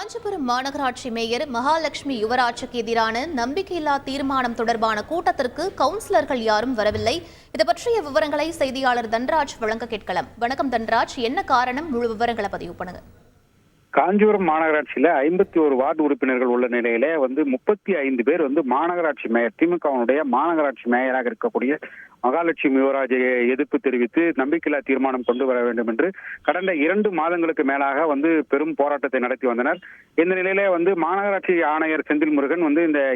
காஞ்சிபுரம் மாநகராட்சி மேயர் மகாலட்சுமி யுவராஜுக்கு எதிரான நம்பிக்கையில்லா தீர்மானம் தொடர்பான கூட்டத்திற்கு கவுன்சிலர்கள் யாரும் வரவில்லை. இது பற்றிய விவரங்களை செய்தியாளர் தன்ராஜ் வழங்க கேட்கலாம். வணக்கம் தன்ராஜ், என்ன காரணம்? முழு விவரங்களை பதிவு பண்ணுங்க. காஞ்சிபுரம் மாநகராட்சியில 51 வார்டு உறுப்பினர்கள் உள்ள நிலையில 35 பேர் மாநகராட்சி மேயர் திமுகவுடைய மாநகராட்சி மேயராக இருக்கக்கூடிய மகாலட்சுமி யுவராஜை எதிர்ப்பு தெரிவித்து நம்பிக்கையில்லா தீர்மானம் கொண்டு வர வேண்டும் என்று கடந்த 2 மாதங்களுக்கு மேலாக பெரும் போராட்டத்தை நடத்தி வந்தனர். இந்த நிலையில மாநகராட்சி ஆணையர் செந்தில் முருகன்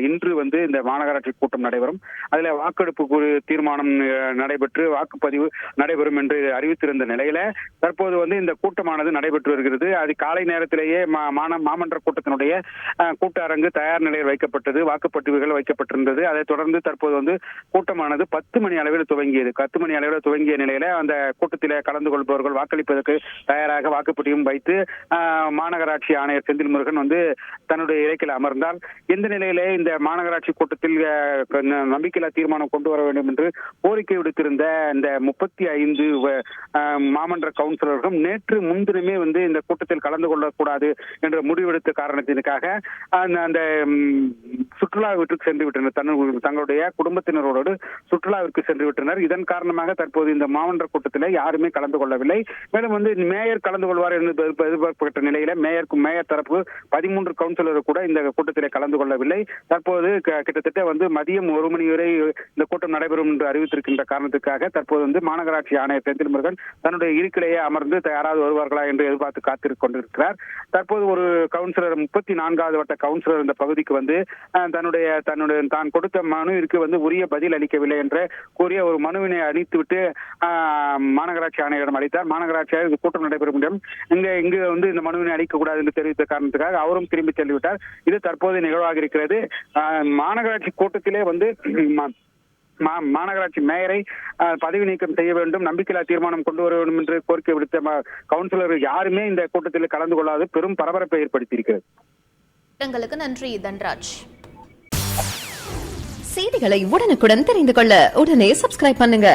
இன்று இந்த மாநகராட்சி கூட்டம் நடைபெறும், அதுல வாக்கெடுப்பு தீர்மானம் நடைபெற்று வாக்குப்பதிவு நடைபெறும் என்று அறிவித்திருந்த நிலையில தற்போது இந்த கூட்டமானது நடைபெற்று வருகிறது. அது காலை நேரத்திலேயே மாமன்ற கூட்டத்தினுடைய கூட்ட அரங்கு தயார் நிலையில் வைக்கப்பட்டது, வாக்குப்பதிவுகள் வைக்கப்பட்டிருந்தது. அதைத் தொடர்ந்து தற்போது கூட்டமானது 10 மணி அளவில் துவங்கியது. 10 மணி அளவில் துவங்கிய நிலையில அந்த கூட்டத்தில் கலந்து கொள்பவர்கள் வாக்களிப்பதற்கு தயாராக வாக்குப்பதிவும் வைத்து மாநகராட்சி ஆணையர் செந்தில் முருகன் தன்னுடைய இலக்கில் அமர்ந்தார். இந்த நிலையிலே இந்த மாநகராட்சி கூட்டத்தில் நம்பிக்கையில்லா தீர்மானம் கொண்டு வர வேண்டும் என்று கோரிக்கை விடுத்திருந்த இந்த 35 மாமன்ற கவுன்சிலர்களும் நேற்று முன்தினமே இந்த கூட்டத்தில் கலந்து கொள்ளக்கூடாது என்ற முடிவெடுத்த காரணத்திற்காக அந்த சுற்றுலாவிற்கு சென்று விட்டனர். தங்களுடைய குடும்பத்தினரோடு சுற்றுலாவிற்கு சென்று விட்டனர். இதன் காரணமாக தற்போது இந்த மாமன்ற கூட்டத்தில் யாருமே கலந்து கொள்ளவில்லை. மேலும் மேயர் கலந்து கொள்வார் என்று எதிர்பார்க்கப்பட்ட நிலையில மேயர் தரப்பு 13 கவுன்சிலர் கூட இந்த கூட்டத்தில் கலந்து கொள்ளவில்லை. தற்போது கிட்டத்தட்ட மதியம் 1 மணி வரை இந்த கூட்டம் நடைபெறும் என்று அறிவித்திருக்கின்ற காரணத்துக்காக தற்போது மாநகராட்சி ஆணையர் செந்தில் முருகன் தன்னுடைய இருக்கிலேயே அமர்ந்து யாராவது வருவார்களா என்று எதிர்பார்த்து காத்திருக் கொண்டிருக்கிறார். தற்போது ஒரு கவுன்சிலர் 34வது வட்ட கவுன்சிலர் இந்த பகுதிக்கு தான் கொடுத்த மனுவிற்கு உரிய பதில் அளிக்கவில்லை என்ற கூறிய ஒரு மனுவினை அளித்துவிட்டு மாநகராட்சி ஆணையரிடம் அளித்தார். மாநகராட்சி ஆணையர் கூட்டம் நடைபெறும் இடம் இங்கு இந்த மனுவினை அளிக்கக்கூடாது என்று தெரிவித்த காரணத்துக்காக அவரும் திரும்பி சென்றுவிட்டார். இது தற்போது நிகழ்வாக இருக்கிறது. மாநகராட்சி கூட்டத்திலே மாநகராட்சி மேயரை பதவி நீக்கம் செய்ய வேண்டும், நம்பிக்கையில்லா தீர்மானம் கொண்டு வர வேண்டும் என்று கோரிக்கை விடுத்த கவுன்சிலர்கள் யாருமே இந்த கூட்டத்தில் கலந்து கொள்ளாது பெரும் பரபரப்பை ஏற்படுத்தியிருக்கிறது. நன்றி தன்ராஜ். செய்திகளை உடனுக்குடன் தெரிந்து கொள்ள உடனே சப்ஸ்கிரைப் பண்ணுங்க.